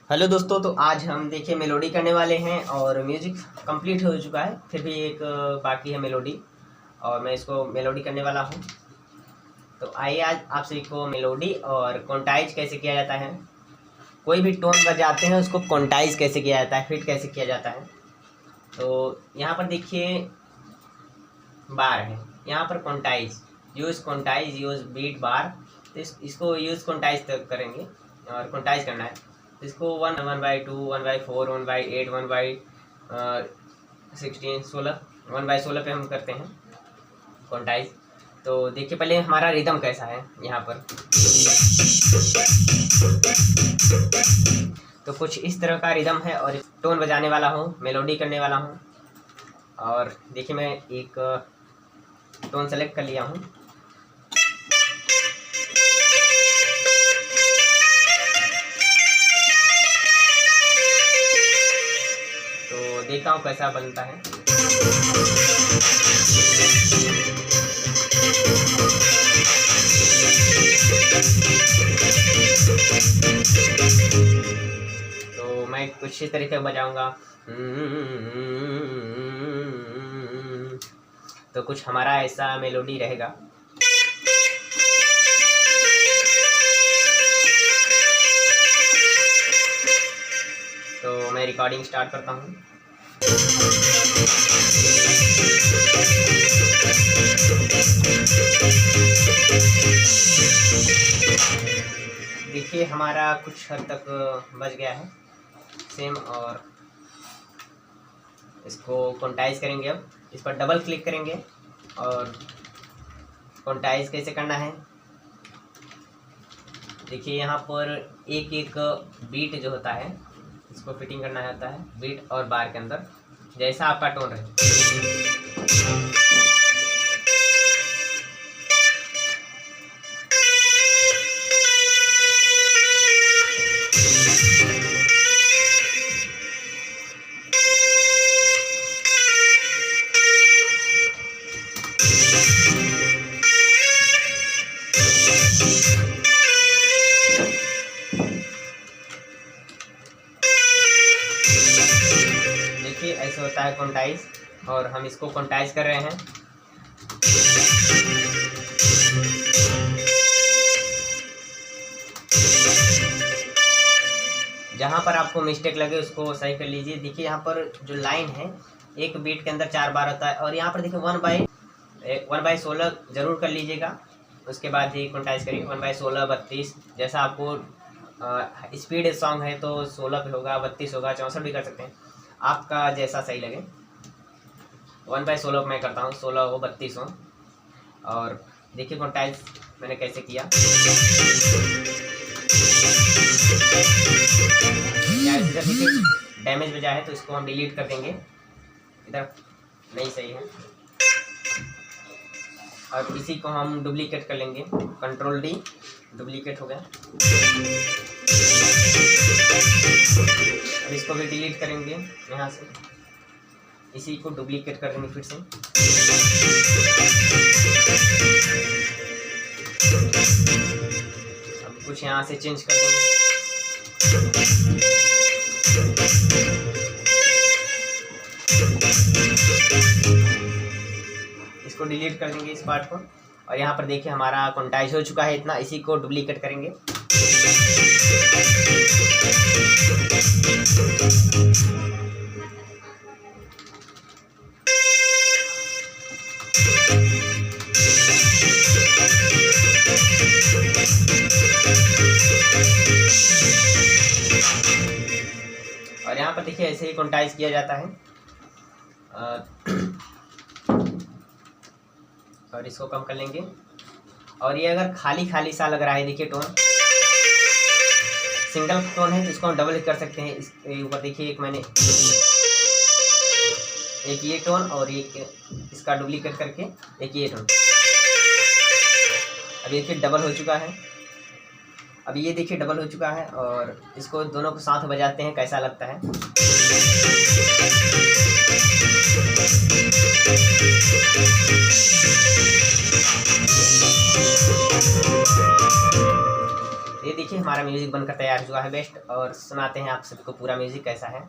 Hello दोस्तों, तो आज हम देखिए मेलोडी करने वाले हैं और म्यूजिक कंप्लीट हो चुका है। फिर भी एक बाकी है मेलोडी और मैं इसको मेलोडी करने वाला हूँ। तो आइए आज आपसे को मेलोडी और क्वांटाइज कैसे किया जाता है। कोई भी टोन बजाते हैं उसको क्वांटाइज कैसे किया जाता है, फिट कैसे किया जाता है। तो यहाँ पर देखिए बार है, यहाँ पर क्वांटाइज यूज़ बीट बार। तो इसको यूज़ क्वांटाइज तक करेंगे और क्वांटाइज करना है। इसको 1/2, 1/4, 1/8, 1/16, 16, 1/16 पे हम करते हैं क्वांटाइज। तो देखिए पहले हमारा रिदम कैसा है यहाँ पर। तो कुछ इस तरह का रिदम है और टोन बजाने वाला हूँ, मेलोडी करने वाला हूँ। और देखिए मैं एक टोन सेलेक्ट कर लिया हूँ। तो देखता हूँ कैसा बनता है। तो मैं कुछ इस तरीके से बजाऊंगा। तो कुछ हमारा ऐसा मेलोडी रहेगा। तो मैं रिकॉर्डिंग स्टार्ट करता हूँ। देखिए हमारा कुछ हद तक बच गया है सेम। और इसको क्वांटाइज करेंगे। अब इस पर डबल क्लिक करेंगे और क्वांटाइज कैसे करना है देखिए। यहाँ पर एक एक बीट जो होता है इसको फिटिंग करना होता है बीट और बार के अंदर, जैसा आपका टोन रहे। देखिए ऐसे होता है क्वांटाइज और हम इसको क्वांटाइज कर रहे हैं। जहाँ पर आपको मिस्टेक लगे उसको सही कर लीजिए। देखिए यहाँ पर जो लाइन है एक बीट के अंदर 4 बार होता है और यहाँ पर देखिए 1/16 जरूर कर लीजिएगा। उसके बाद ही क्वांटाइज करिए 1/16, 32। जैसा आपको स्पीड सॉन्ग है तो 16 पे होगा, 32 होगा, 64 भी कर सकते हैं, आपका जैसा सही लगे। 1/16 मैं करता हूँ, 16 हो, 32 हो। और देखिए क्वांटाइज मैंने कैसे किया। इधर देखिए डैमेज बजा है तो इसको हम डिलीट कर देंगे, इधर नहीं सही है। और इसी को हम डुप्लीकेट कर लेंगे, Ctrl D, डुप्लीकेट हो गया। अब इसको भी डिलीट करेंगे यहाँ से, इसी को डुप्लीकेट कर देंगे फिर से। अब कुछ यहाँ से चेंज कर देंगे। इसको डिलीट कर देंगे इस पार्ट को। और यहाँ पर देखिए हमारा क्वांटाइज हो चुका है इतना, इसी को डुप्लीकेट करेंगे। और यहाँ पर देखिए ऐसे ही क्वांटाइज किया जाता है। और इसको कम कर लेंगे। और ये अगर खाली खाली सा लग रहा है, देखिए टोन सिंगल टोन है तो इसको हम डबल कर सकते हैं। इसके ऊपर देखिए एक मैंने एक ये टोन और एक इसका डुप्लीकेट करके एक ये टोन। अब देखिए डबल हो चुका है। अब ये देखिए डबल हो चुका है और इसको दोनों को साथ बजाते हैं, कैसा लगता है। ये देखिए हमारा म्यूजिक बनकर तैयार हो चुका है बेस्ट। और सुनाते हैं आप सबको पूरा म्यूजिक कैसा है।